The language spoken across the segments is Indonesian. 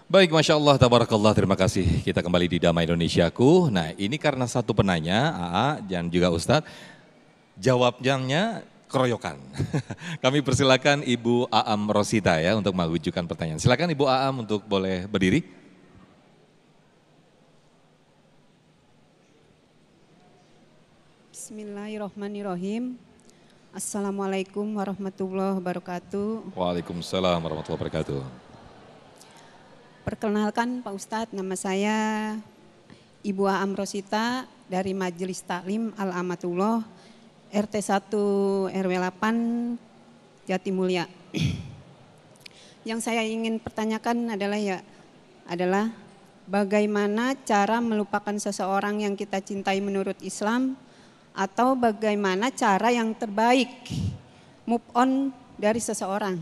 Baik, Masya Allah, tabarakallah, terima kasih. Kita kembali di Damai Indonesiaku. Nah, ini karena satu penanya, AA dan juga Ustadz, jawabnya keroyokan. Kami persilakan Ibu Aam Rosita ya untuk mengajukan pertanyaan. Silakan Ibu Aam untuk boleh berdiri. Bismillahirrahmanirrahim. Assalamualaikum warahmatullahi wabarakatuh. Waalaikumsalam warahmatullahi wabarakatuh. Perkenalkan Pak Ustadz, nama saya Ibu Aam Rosita dari Majelis Taklim Al-Amatullah RT 1 RW 8 Jatimulya. Yang saya ingin pertanyakan adalah bagaimana cara melupakan seseorang yang kita cintai menurut Islam, atau bagaimana cara yang terbaik move on dari seseorang.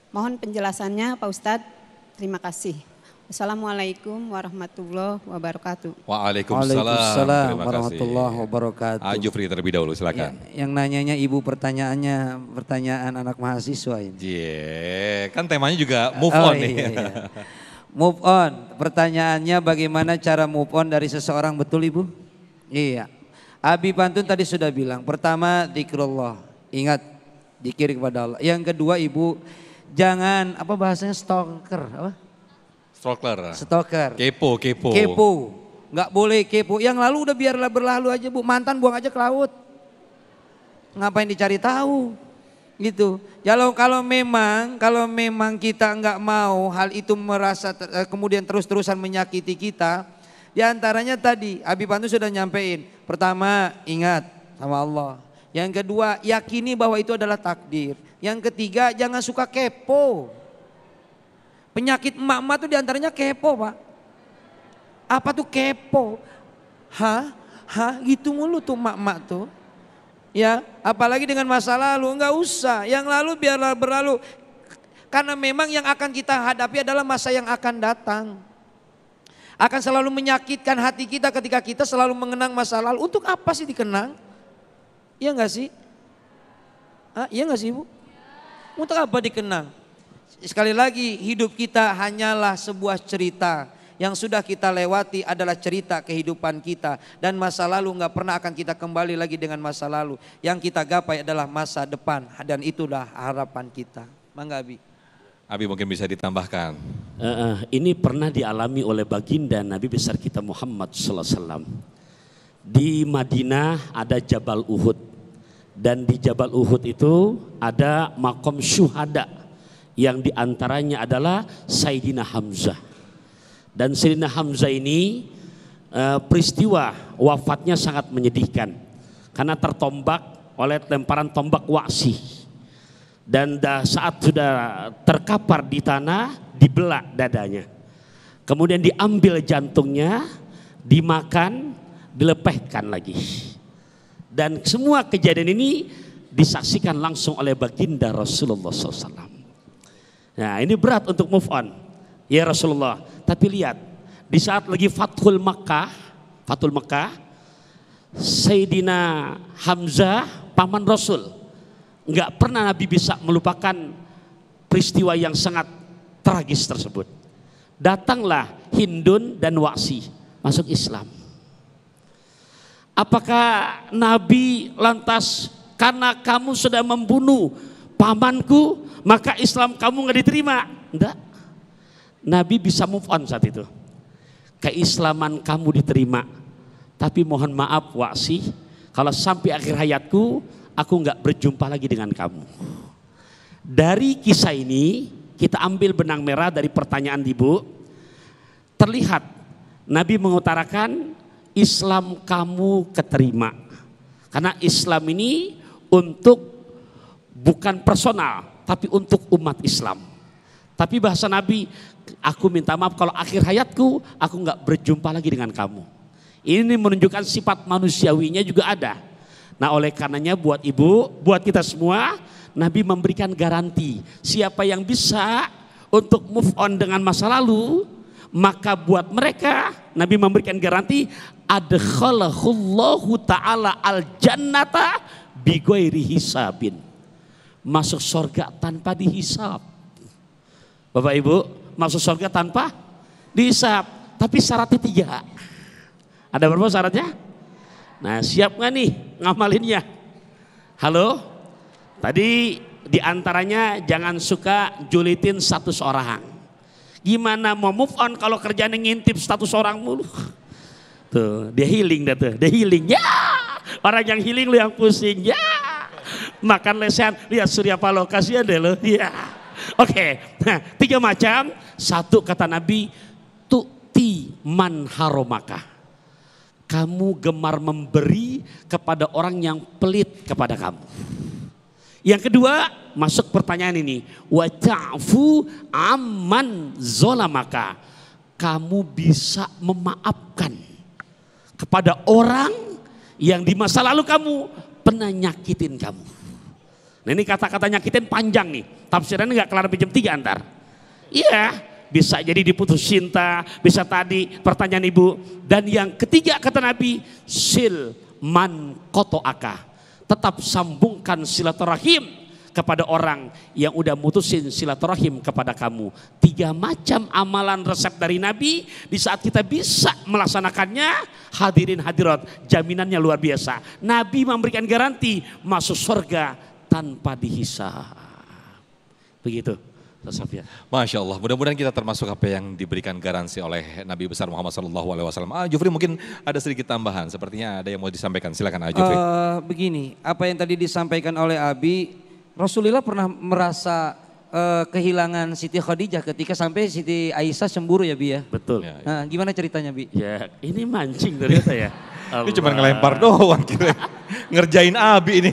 Mohon penjelasannya Pak Ustadz. Terima kasih. Assalamualaikum warahmatullahi wabarakatuh. Waalaikumsalam warahmatullahi wabarakatuh. Jufri terlebih dahulu, silakan. Ya, yang nanyanya Ibu pertanyaannya pertanyaan anak mahasiswa ini. Kan temanya juga move on nih. Iya. Move on, pertanyaannya bagaimana cara move on dari seseorang, betul Ibu? Iya. Abi Pantun tadi sudah bilang, pertama zikrullah, ingat zikir kepada Allah. Yang kedua Ibu, jangan apa bahasanya stalker, apa? Stalker. Kepo. Nggak boleh kepo. Yang lalu udah biarlah berlalu aja Bu. Mantan buang aja ke laut. Ngapain dicari tahu? Gitu. Kalau memang kita nggak mau hal itu kemudian terus-terusan menyakiti kita. Di antaranya tadi Abi Pantu sudah nyampein. Pertama, ingat sama Allah. Yang kedua, yakini bahwa itu adalah takdir. Yang ketiga, jangan suka kepo. Penyakit emak-emak itu diantaranya kepo Pak. Apa tuh kepo? Gitu mulu tuh emak-emak tuh. Ya, apalagi dengan masa lalu, enggak usah. Yang lalu biarlah berlalu. Karena memang yang akan kita hadapi adalah masa yang akan datang. Akan selalu menyakitkan hati kita ketika kita selalu mengenang masa lalu. Untuk apa sih dikenang? Iya enggak sih? Iya enggak sih Bu? Untuk apa dikenang? Sekali lagi, hidup kita hanyalah sebuah cerita. Yang sudah kita lewati adalah cerita kehidupan kita. Dan masa lalu gak pernah akan kita kembali lagi dengan masa lalu. Yang kita gapai adalah masa depan. Dan itulah harapan kita. Mangga Abi. Abi mungkin bisa ditambahkan. Ini pernah dialami oleh baginda Nabi besar kita Muhammad SAW. Di Madinah ada Jabal Uhud. Dan di Jabal Uhud itu ada makom syuhada yang diantaranya adalah Sayyidina Hamzah. Dan Sayyidina Hamzah ini peristiwa wafatnya sangat menyedihkan karena tertombak oleh lemparan tombak Wa'si. Dan saat sudah terkapar di tanah, dibelah dadanya. Kemudian diambil jantungnya, dimakan, dilepehkan lagi. Dan semua kejadian ini disaksikan langsung oleh baginda Rasulullah SAW. Nah, ini berat untuk move on. Ya Rasulullah, tapi lihat di saat lagi Fathul Makkah, Sayyidina Hamzah paman Rasul, nggak pernah Nabi bisa melupakan peristiwa yang sangat tragis tersebut. Datanglah Hindun dan Wa'si masuk Islam. Apakah Nabi lantas karena kamu sudah membunuh pamanku maka Islam kamu nggak diterima? Enggak. Nabi bisa move on saat itu. Keislaman kamu diterima. Tapi mohon maaf Wa'si, kalau sampai akhir hayatku aku nggak berjumpa lagi dengan kamu. Dari kisah ini kita ambil benang merah dari pertanyaan Ibu. Terlihat Nabi mengutarakan Islam kamu keterima. Karena Islam ini untuk bukan personal, tapi untuk umat Islam. Tapi bahasa Nabi, aku minta maaf kalau akhir hayatku aku nggak berjumpa lagi dengan kamu. Ini menunjukkan sifat manusiawinya juga ada. Nah oleh karenanya buat Ibu, buat kita semua, Nabi memberikan garansi. Siapa yang bisa untuk move on dengan masa lalu, maka buat mereka Nabi memberikan garansi, adkhalahullahu ta'ala al-jannata bighairi hisabin. Masuk surga tanpa dihisab. Bapak Ibu, masuk surga tanpa dihisab. Tapi syaratnya 3. Ada berapa syaratnya? Nah, siap nggak nih ngamalinnya? Halo? Tadi diantaranya jangan suka julitin status orang. Gimana mau move on kalau kerjanya ngintip status orang mulu? Tuh, dia healing dah tuh, dia healing. Ya, orang yang healing lu yang pusing. Ya, makan lesehan, lihat Surya Paloh, kasihan deh lo. Ya, oke. Nah, 3 macam. 1 kata Nabi, tu'ti man haromaka. Kamu gemar memberi kepada orang yang pelit kepada kamu. Yang kedua, masuk pertanyaan ini, wa ta'fu amman zolamaka. Kamu bisa memaafkan kepada orang yang di masa lalu kamu pernah nyakitin kamu. Nah, ini kata-kata nyakitin panjang nih. Tafsirannya nggak kelar sampai jam 3 antar. Iya, bisa jadi diputus cinta, bisa tadi pertanyaan ibu. Dan yang ketiga kata Nabi, sil man kotoaka. Tetap sambungkan silaturahim kepada orang yang udah mutusin silaturahim kepada kamu. 3 macam amalan resep dari Nabi. Di saat kita bisa melaksanakannya, hadirin hadirat, jaminannya luar biasa. Nabi memberikan garansi masuk surga tanpa dihisab. Begitu. Masya Allah, mudah-mudahan kita termasuk apa yang diberikan garansi oleh Nabi besar Muhammad SAW. Jufri mungkin ada sedikit tambahan, sepertinya ada yang mau disampaikan, silakan Jufri. Begini, apa yang tadi disampaikan oleh Abi, Rasulullah pernah merasa kehilangan Siti Khadijah ketika sampai Siti Aisyah cemburu ya Bi ya? Betul. Ya, ya. Nah, gimana ceritanya Bi? Ya ini mancing ternyata ya. Ini cuma ngelempar doang, kira ngerjain Abi ini.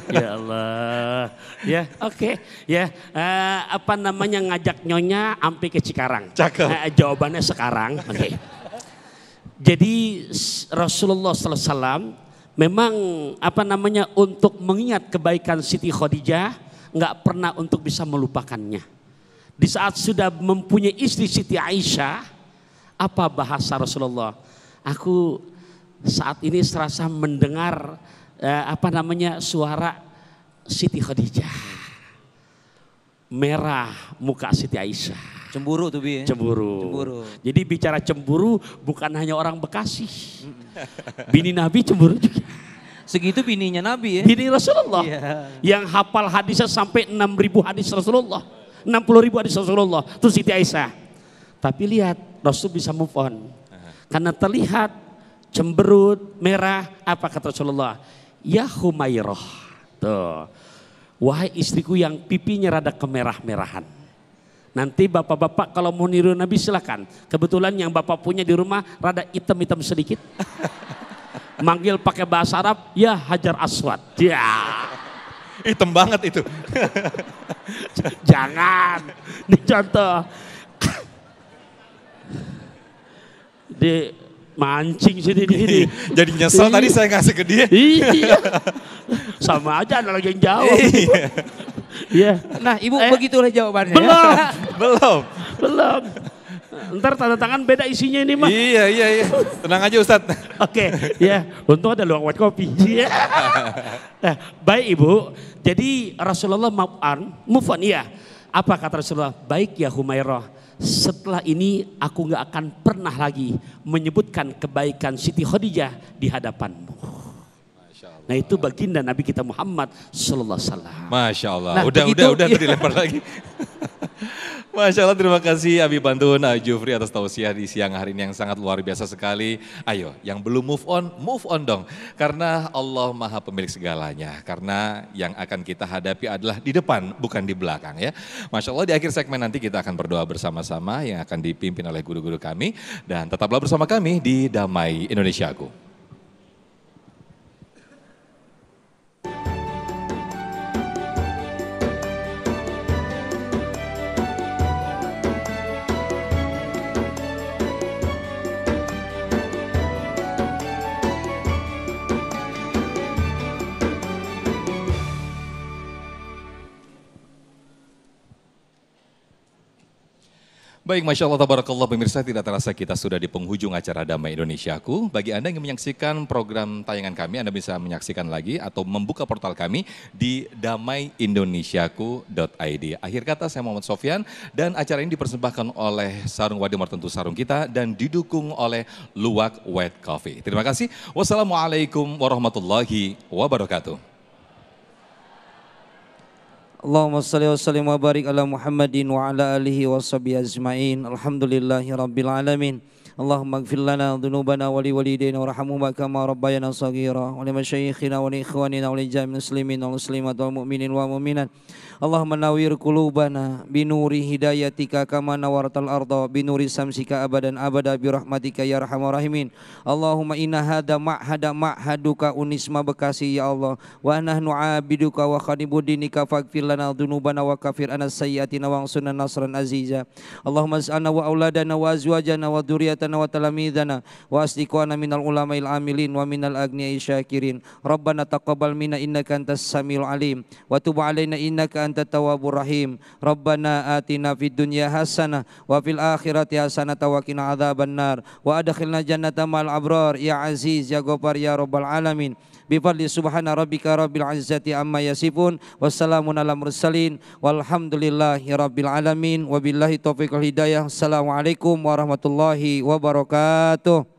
Ya Allah. Ya oke. Ya apa namanya ngajak nyonya sampai ke Cikarang. Cakep. Jawabannya sekarang. Oke. Jadi Rasulullah SAW memang apa namanya untuk mengingat kebaikan Siti Khadijah nggak pernah untuk bisa melupakannya. Di saat sudah mempunyai istri Siti Aisyah, apa bahasa Rasulullah? Aku saat ini serasa mendengar apa namanya suara Siti Khadijah. Merah muka Siti Aisyah. Cemburu tuh Bi. Cemburu. Jadi bicara cemburu bukan hanya orang Bekasi. Bini Nabi cemburu juga. Segitu bininya Nabi ya. Bini Rasulullah. Yeah. Yang hafal hadisnya sampai 6.000 hadis Rasulullah. 60.000 hadis Rasulullah. Itu Siti Aisyah. Tapi lihat Rasul bisa move on. Karena terlihat cemberut, merah. Apa kata Rasulullah? Ya Humairah. Tuh. Wahai istriku yang pipinya rada kemerah-merahan. Nanti bapak-bapak kalau mau niru Nabi silakan. Kebetulan yang bapak punya di rumah rada hitam-hitam sedikit. Manggil pakai bahasa Arab, ya Hajar Aswad. Ya. Hitam banget itu. Jangan. Ini contoh. Di mancing sini. Jadi nyesel tadi saya ngasih ke dia. Iya. Sama aja ada lagi yang jawab. Iya. Nah ibu begitulah jawabannya. Belum. Ntar tanda tangan beda isinya ini mah. Iya. Tenang aja Ustadz. Oke, ya. Untung ada luang white kopi. Iya. Nah, baik Ibu. Jadi Rasulullah move on ya. Apa kata Rasulullah? Baik ya Humairah. Setelah ini aku nggak akan pernah lagi menyebutkan kebaikan Siti Khadijah di hadapanmu. Nah itu baginda Nabi kita Muhammad Sallallahu Alaihi Wasallam. Masya Allah. Nah, udah dilempar lagi. Masya Allah, terima kasih Abi Pantun, Jufri atas tausiah di siang hari ini yang sangat luar biasa sekali. Ayo, yang belum move on dong. Karena Allah Maha Pemilik segalanya. Karena yang akan kita hadapi adalah di depan, bukan di belakang ya. Masya Allah, di akhir segmen nanti kita akan berdoa bersama-sama yang akan dipimpin oleh guru-guru kami. Dan tetaplah bersama kami di Damai Indonesiaku. Baik, Masya Allah, tabarakallah, pemirsa, tidak terasa kita sudah di penghujung acara Damai Indonesiaku. Bagi Anda yang menyaksikan program tayangan kami, Anda bisa menyaksikan lagi atau membuka portal kami di damaiindonesiaku.id. Akhir kata, saya Muhammad Sofyan, dan acara ini dipersembahkan oleh Sarung Wadimor, tentu sarung kita, dan didukung oleh Luwak White Coffee. Terima kasih. Wassalamualaikum warahmatullahi wabarakatuh. Allahumma salli wa sallim wa barik ala Muhammadin wa ala alihi wa sahbihi ajma'in. Alhamdulillahi rabbil alamin. Allahumma ighfir lana dhunubana wa li walidayna warhamhuma kama rabbayana shaghira wa li masyayikhina wa li ikhwanina wa li jami'il muslimin wal muslimat wal mu'minin wa mu'minat. Allahumma nawwir qulubana binuri hidayatika kama nawartal arda binuri samsika abadan abada bi rahmatika ya arhamar rahimin. Allahumma inna hada ma'haduka Unisma Bekasi ya Allah, wa nahnu abiduka wa khadibudinika faghfir lana dhunubana wa kafir anas sayyiatina wa ansurna nasran aziza. Allahumma as'alna wa auladana wa azwajana wa dzurriyyatana wa talamidana wa asdiqana minal ulama'il amilin wa minal agniya'i syakirin. Rabbana taqabbal minna innaka antas samiul alim wa tub alaina innaka antat tawwabur rahim. Rabbana atina fid dunya hasanah wa fil akhirati hasanah wa qina adzabannar wa adkhilna jannata ma'al abrar ya aziz ya ghafar ya rabbal alamin. Bifadli subhana rabbika rabbil izzati amma yasifun wassalamun ala mursalin walhamdulillahi rabbil alamin wabillahi taufiq wal hidayah. Assalamualaikum warahmatullahi wabarakatuh.